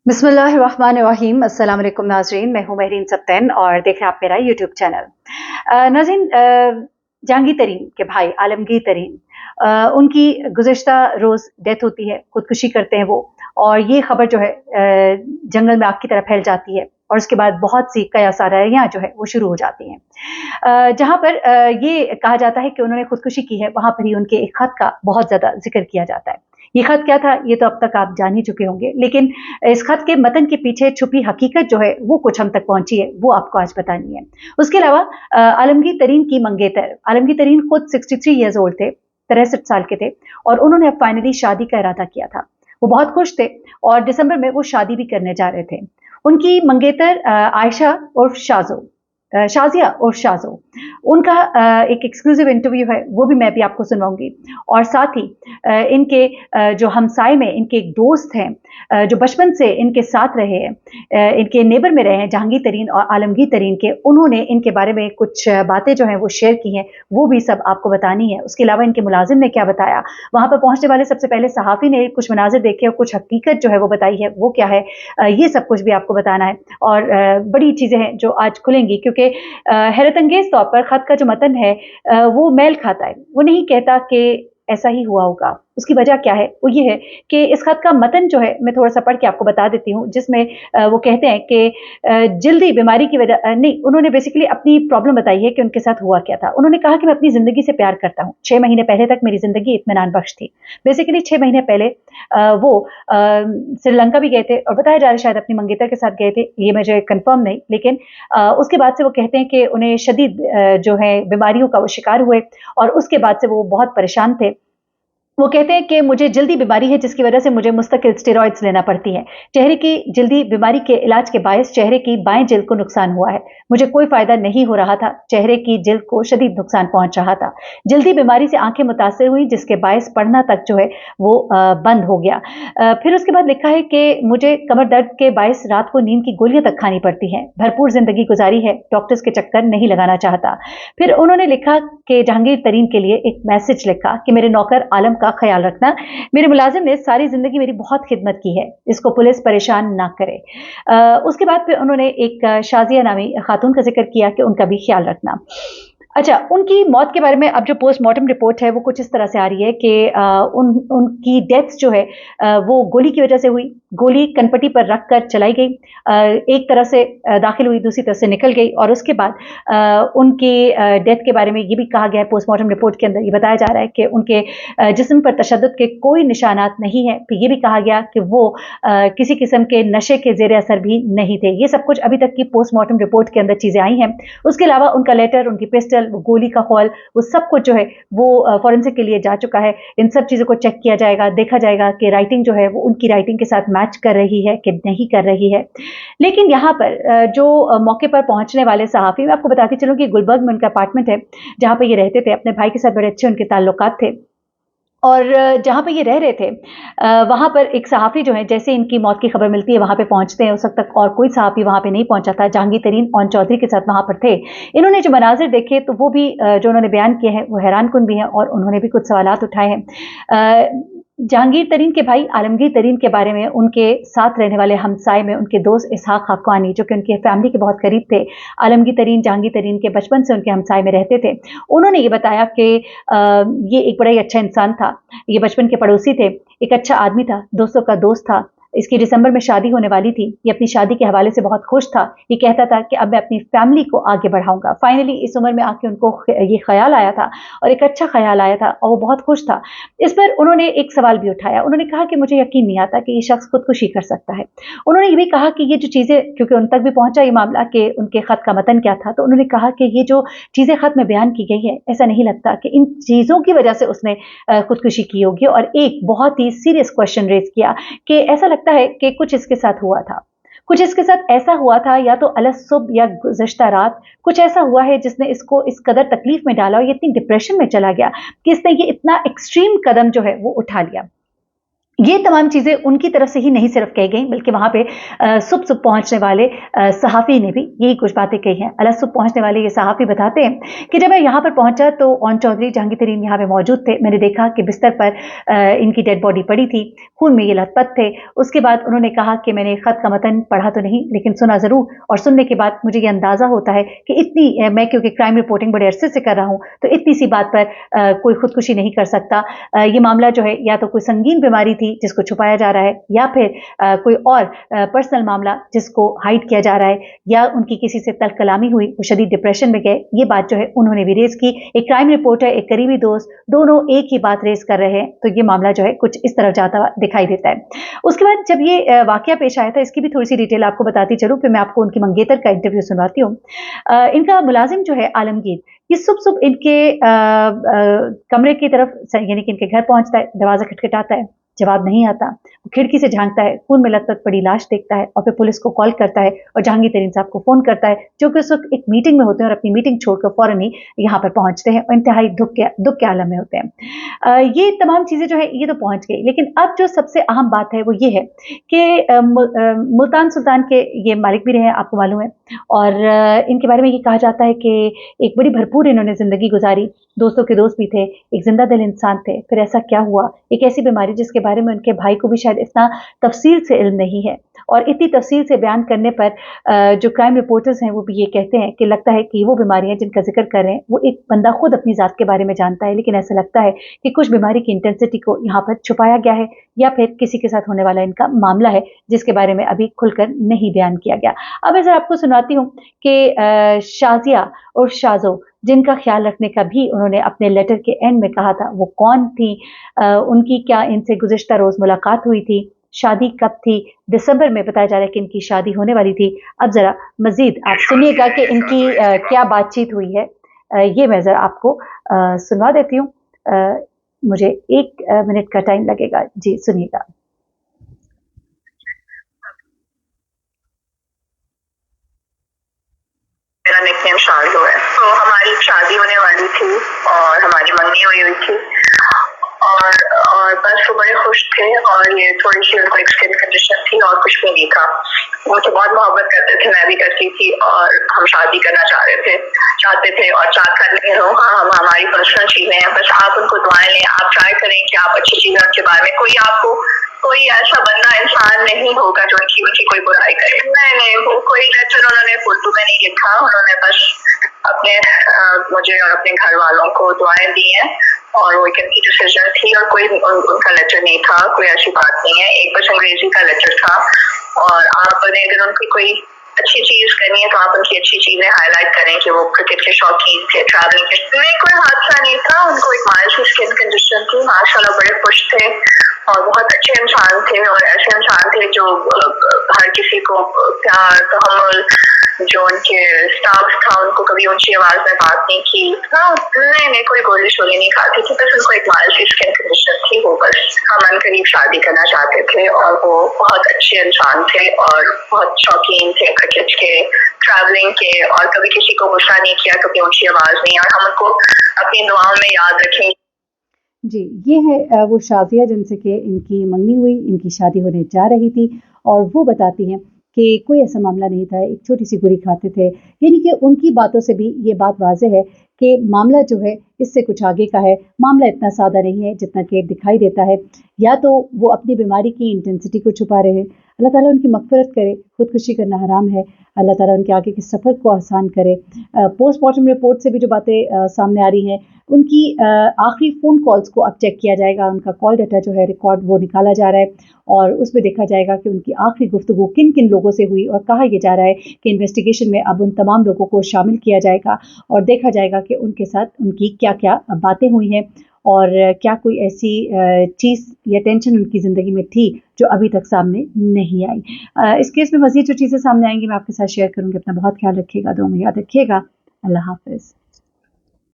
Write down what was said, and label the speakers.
Speaker 1: बिस्मिल्लाहिर्रहमानिर्रहीम। अस्सलाम वालेकुम नाज़रीन, मैं हूँ महरीन सब्तैन और देख रहे हैं आप मेरा यूट्यूब चैनल। नाज़रीन, जहांगीर तरीन के भाई आलमगीर तरीन, उनकी गुज़िश्ता रोज़ डेथ होती है, खुदकुशी करते हैं वो, और ये खबर जो है जंगल में आग की तरह फैल जाती है और उसके बाद बहुत सी कयासाराइयाँ जो है वो शुरू हो जाती हैं। जहाँ पर ये कहा जाता है कि उन्होंने खुदकुशी की है, वहाँ पर ही उनके एक खत का बहुत ज़्यादा ज़िक्र किया जाता है। ये खत क्या था, ये तो अब तक आप जान ही चुके होंगे, लेकिन इस खत के मतन के पीछे छुपी हकीकत जो है वो कुछ हम तक पहुंची है, वो आपको आज बतानी है। उसके अलावा आलमगीर तरीन की मंगेतर, आलमगीर तरीन खुद 63 ईयर्स ओल्ड थे, 63 साल के थे, और उन्होंने अब फाइनली शादी का इरादा किया था। वो बहुत खुश थे और दिसंबर में वो शादी भी करने जा रहे थे। उनकी मंगेतर आयशा उर्फ शाजो, शाजिया और शाजो, उनका एक एक्सक्लूसिव इंटरव्यू है, वो भी मैं भी आपको सुनवाऊंगी। और साथ ही इनके जो हमसाए में इनके एक दोस्त हैं, जो बचपन से इनके साथ रहे हैं, इनके नेबर में रहे हैं, जहांगीर तरीन और आलमगीर तरीन के, उन्होंने इनके बारे में कुछ बातें जो हैं वो शेयर की हैं, वो भी सब आपको बतानी है। उसके अलावा इनके मुलाजिम ने क्या बताया, वहां पर पहुंचने वाले सबसे पहले सहाफ़ी ने कुछ मनाजिर देखे और कुछ हकीकत जो है वो बताई है, वो क्या है, ये सब कुछ भी आपको बताना है। और बड़ी चीज़ें हैं जो आज खुलेंगी, क्योंकि हैरत अंगेज तौर पर खत का जो मतन है वो मेल खाता है, वो नहीं कहता कि ऐसा ही हुआ होगा। उसकी वजह क्या है, वो ये है कि इस खत का मतन जो है मैं थोड़ा सा पढ़ के आपको बता देती हूँ, जिसमें वो कहते हैं कि जल्दी बीमारी की वजह नहीं, उन्होंने बेसिकली अपनी प्रॉब्लम बताई है कि उनके साथ हुआ क्या था। उन्होंने कहा कि मैं अपनी जिंदगी से प्यार करता हूँ, 6 महीने पहले तक मेरी जिंदगी इत्मीनान बख्श थी। बेसिकली 6 महीने पहले वो श्रीलंका भी गए थे, और बताया जा रहा है शायद अपनी मंगेतर के साथ गए थे, ये मुझे कंफर्म नहीं, लेकिन उसके बाद से वो कहते हैं कि उन्हें शदीद जो है बीमारियों का वो शिकार हुए, और उसके बाद से वो बहुत परेशान थे। वो कहते हैं कि मुझे जल्दी बीमारी है, जिसकी वजह से मुझे मुस्तकिल स्टेरॉइड्स लेना पड़ती है। चेहरे की जल्दी बीमारी के इलाज के बायस चेहरे की बाएं जिल्द को नुकसान हुआ है। मुझे कोई फायदा नहीं हो रहा था, चेहरे की जिल्द को शदीद नुकसान पहुंच रहा था। जल्दी बीमारी से आंखें मुतासर हुई, जिसके बायस पढ़ना तक जो है वो बंद हो गया। फिर उसके बाद लिखा है कि मुझे कमर दर्द के बायस रात को नींद की गोलियां तक खानी पड़ती हैं। भरपूर जिंदगी गुजारी है, डॉक्टर्स के चक्कर नहीं लगाना चाहता। फिर उन्होंने लिखा कि जहांगीर तरीन के लिए एक मैसेज लिखा कि मेरे नौकर आलम का ख्याल रखना, मेरे मुलाजिम ने सारी जिंदगी मेरी बहुत खिदमत की है, इसको पुलिस परेशान ना करे। उसके बाद फिर उन्होंने एक शाजिया नामी खातून का जिक्र किया कि उनका भी ख्याल रखना। अच्छा, उनकी मौत के बारे में अब जो पोस्टमार्टम रिपोर्ट है वो कुछ इस तरह से आ रही है कि उनकी डेथ जो है वो गोली की वजह से हुई। गोली कनपट्टी पर रख कर चलाई गई, एक तरह से दाखिल हुई, दूसरी तरफ से निकल गई, और उसके बाद उनकी डेथ के बारे में ये भी कहा गया है, पोस्टमार्टम रिपोर्ट के अंदर ये बताया जा रहा है कि उनके जिस्म पर तशद्दुद के कोई निशानात नहीं है। फिर ये भी कहा गया कि वो किसी किस्म के नशे के जेर असर भी नहीं थे। ये सब कुछ अभी तक की पोस्टमार्टम रिपोर्ट के अंदर चीज़ें आई हैं। उसके अलावा उनका लेटर, उनकी पिस्टल, वो गोली का खौल, वो सब कुछ जो है वो फॉरेंसिक के लिए जा चुका है। इन सब चीज़ों को चेक किया जाएगा, देखा जाएगा कि राइटिंग जो है वो उनकी राइटिंग के साथ मैच कर रही है कि नहीं कर रही है। लेकिन यहाँ पर जो मौके पर पहुंचने वाले सहाफ़ी, मैं आपको बताती चलूँ कि गुलबर्ग में उनका अपार्टमेंट है, जहाँ पे ये रहते थे। अपने भाई के साथ बड़े अच्छे उनके ताल्लुकात थे, और जहाँ पे ये रह रहे थे वहाँ पर एक सहाफ़ी जो है, जैसे इनकी मौत की खबर मिलती है वहाँ पे पहुँचते हैं। उस वक्त तक और कोई सहाफ़ी वहाँ पे नहीं पहुँचा था। जहांगीर तरीन और चौधरी के साथ वहाँ पर थे। इन्होंने जो मनाजिर देखे तो वो भी जो उन्होंने बयान किए हैं वो हैरान कुन भी हैं, और उन्होंने भी कुछ सवालात उठाए हैं। जहांगीर तरीन के भाई आलमगीर तरीन के बारे में, उनके साथ रहने वाले हमसाए में उनके दोस्त इसहाक हक्कानी, जो कि उनके फैमिली के बहुत करीब थे, आलमगीर तरीन जहांगीर तरीन के बचपन से उनके हमसाए में रहते थे, उन्होंने ये बताया कि ये एक बड़ा ही अच्छा इंसान था, ये बचपन के पड़ोसी थे, एक अच्छा आदमी था, दोस्तों का दोस्त था। इसकी दिसंबर में शादी होने वाली थी। ये अपनी शादी के हवाले से बहुत खुश था। ये कहता था कि अब मैं अपनी फैमिली को आगे बढ़ाऊंगा। फाइनली इस उम्र में आके उनको ये ख्याल आया था, और एक अच्छा ख्याल आया था, और वो बहुत खुश था। इस पर उन्होंने एक सवाल भी उठाया। उन्होंने कहा कि मुझे यकीन नहीं आता कि ये शख्स खुदकुशी कर सकता है। उन्होंने ये भी कहा कि ये जो चीज़ें, क्योंकि उन तक भी पहुंचा ये मामला कि उनके खत का मतन क्या था, तो उन्होंने कहा कि ये जो चीज़ें खत में बयान की गई है, ऐसा नहीं लगता कि इन चीज़ों की वजह से उसने खुदकुशी की होगी। और एक बहुत ही सीरियस क्वेश्चन रेज किया कि ऐसा लगता है कि कुछ इसके साथ हुआ था, कुछ इसके साथ ऐसा हुआ था, या तो अलसुब या गुज़श्ता रात कुछ ऐसा हुआ है जिसने इसको इस कदर तकलीफ में डाला, और ये इतनी डिप्रेशन में चला गया कि इसने ये इतना एक्सट्रीम कदम जो है वो उठा लिया। ये तमाम चीज़ें उनकी तरफ से ही नहीं सिर्फ कही गई, बल्कि वहाँ पे सुबह पहुँचने वाले सहाफ़ी ने भी यही कुछ बातें कही हैं। सुबह पहुँचने वाले ये सहाफ़ी बताते हैं कि जब मैं यहाँ पर पहुँचा तो ओन चौधरी जहांगीर तरीन यहाँ पे मौजूद थे। मैंने देखा कि बिस्तर पर इनकी डेड बॉडी पड़ी थी, खून में ये लथपथ थे। उसके बाद उन्होंने कहा कि मैंने ख़त का मतन पढ़ा तो नहीं, लेकिन सुना ज़रूर, और सुनने के बाद मुझे ये अंदाज़ा होता है कि इतनी मैं क्योंकि क्राइम रिपोर्टिंग बड़े अरसे से कर रहा हूँ, तो इतनी सी बात पर कोई खुदकुशी नहीं कर सकता। ये मामला जो है या तो कोई संगीन बीमारी थी जिसको छुपाया जा रहा है, या फिर कोई और पर्सनल मामला जिसको हाइड किया जा रहा है, या उनकी किसी से तल्ख कलामी हुई, वो शदीद डिप्रेशन में गए। ये बात जो है उन्होंने भी रेज की। एक क्राइम रिपोर्टर, एक करीबी दोस्त, दोनों एक ही बात रेज कर रहे हैं, तो ये मामला जो है कुछ इस तरफ जाता हुआ दिखाई देता है। उसके बाद जब ये वाकया पेश आया था, इसकी भी थोड़ी सी डिटेल आपको बताती चलूं, फिर मैं आपको उनकी मंगेतर का इंटरव्यू सुनवाती हूँ। इनका मुलाजिम जो है आलमगीर, ये सुबह इनके कमरे की तरफ यानी कि इनके घर पहुंचता है, दरवाजा खटखटाता है, जवाब नहीं आता। वो खिड़की से झांकता है, खून में लथपथ पड़ी लाश देखता है और फिर पुलिस को कॉल करता है और जहांगीर तरीन साहब को फोन करता है, जो कि उस वक्त एक मीटिंग में होते हैं और अपनी मीटिंग छोड़कर फौरन ही यहाँ पर पहुंचते हैं और इंतहाई दुख के आलम में होते हैं। ये तमाम चीजें जो है ये तो पहुंच गई, लेकिन अब जो सबसे अहम बात है वो ये है कि मुल्तान सुल्तान के ये मालिक भी रहे, आपको मालूम है, और इनके बारे में ये कहा जाता है कि एक बड़ी भरपूर इन्होंने जिंदगी गुजारी, दोस्तों के दोस्त भी थे, एक जिंदा दिल इंसान थे। फिर ऐसा क्या हुआ, एक ऐसी बीमारी जिसके बारे में उनके भाई को भी शायद इतना तफसील से इल्म नहीं है, और इतनी तफसील से बयान करने पर जो क्राइम रिपोर्टर्स हैं वो भी ये कहते हैं कि लगता है कि वो बीमारियां जिनका जिक्र कर रहे हैं वो एक बंदा खुद अपनी जात के बारे में जानता है, लेकिन ऐसा लगता है कि कुछ बीमारी की इंटेंसिटी को यहाँ पर छुपाया गया है, या फिर किसी के साथ होने वाला इनका मामला है जिसके बारे में अभी खुलकर नहीं बयान किया गया। अब मैं जरा आपको सुनाती हूँ कि शाजिया और शाजो, जिनका ख्याल रखने का भी उन्होंने अपने लेटर के एंड में कहा था, वो कौन थी, उनकी क्या इनसे गुज़िश्ता रोज़ मुलाकात हुई थी, शादी कब थी, दिसंबर में बताया जा रहा है कि इनकी शादी होने वाली थी। अब ज़रा मज़ीद आप सुनिएगा कि इनकी क्या बातचीत हुई है। ये मैं ज़रा आपको सुनवा देती हूँ। मुझे 1 मिनट का टाइम लगेगा। जी सुनिएगा।
Speaker 2: मेरा निकनेम शार्लो है। तो हमारी शादी होने वाली थी और हमारी मंगनी हुई थी, और बस वो बड़े खुश थे, और ये थोड़ी सी उनको एक स्किन कंडीशन थी और कुछ भी नहीं था। वो तो बहुत मोहब्बत करते थे, मैं भी करती थी, और हम शादी करना चाहते थे और कर रहे हो। हाँ, हम हमारी पर्सनल चीजें हैं, बस आप उनको दुआएं लें, आप ट्राई करें कि आप अच्छी चीजें उनके बारे में, कोई ऐसा बंदा इंसान नहीं होगा जो उनकी कोई बुराई करे। नहीं, वो कोई लेटर उन्होंने उर्दू में नहीं लिखा, उन्होंने बस अपने मुझे और अपने घर वालों को दुआएं दी हैं, और वो एक उनकी डिसीजन थी, और कोई उनका लेटर नहीं था, कोई ऐसी बात नहीं है। एक बस अंग्रेजी का लेटर था, और आपने अगर उनकी कोई अच्छी चीज करनी है तो आप उनकी अच्छी चीजें हाईलाइट करें कि वो क्रिकेट के शौकीन थे, ट्रैवलिंग के। नहीं, कोई हादसा नहीं था, उनको एक माइल्ड सी स्किन कंडीशन थी, माशाल्लाह बड़े खुश थे और बहुत अच्छे इंसान थे, और ऐसे इंसान थे जो हर किसी को प्यार, तहम्मुल, जो उनके स्टाफ था उनको कभी ऊंची आवाज में बात नहीं की। हाँ, नहीं, कोई गोली शोली नहीं खाती थी, बस उनको एक माइल्ड सी स्किन कंडीशन थी। वो बस हम करीब शादी करना चाहते थे, और वो बहुत अच्छे इंसान थे और बहुत शौकीन थे क्रिकेट के, ट्रैवलिंग के, और कभी किसी को गुस्सा नहीं किया, कभी ऊंची आवाज नहीं, और हम उनको अपनी दुआओं में याद रखेंगे।
Speaker 1: जी, ये है वो शाज़िया जिनसे कि इनकी मंगनी हुई, इनकी शादी होने जा रही थी, और वो बताती हैं कि कोई ऐसा मामला नहीं था, एक छोटी-सी गोली खाते थे। यानी कि उनकी बातों से भी ये बात वाज़ेह है कि मामला जो है इससे कुछ आगे का है। मामला इतना सादा नहीं है जितना कि दिखाई देता है। या तो वो अपनी बीमारी की इंटेंसिटी को छुपा रहे हैं, अल्लाह ताला उनकी मग़फ़िरत करे, खुदकुशी करना हराम है, अल्लाह ताला उनके आगे के सफ़र को आसान करे। पोस्टमार्टम रिपोर्ट से भी जो बातें सामने आ रही हैं, उनकी आखिरी फ़ोन कॉल्स को अब चेक किया जाएगा, उनका कॉल डाटा जो है रिकॉर्ड वो निकाला जा रहा है, और उसमें देखा जाएगा कि उनकी आखिरी गुफ्तगू किन-किन लोगों से हुई, और कहा ये जा रहा है कि इन्वेस्टिगेशन में अब उन तमाम लोगों को शामिल किया जाएगा और देखा जाएगा कि उनके साथ उनकी क्या-क्या बातें हुई हैं, और क्या कोई ऐसी चीज़ या टेंशन उनकी ज़िंदगी में थी जो अभी तक सामने नहीं आई। इस केस में मज़ीद जो चीज़ें सामने आएँगी मैं आपके साथ शेयर करूँगी। अपना बहुत ख्याल रखिएगा, दुआ में याद रखिएगा। अल्लाह हाफ़िज़।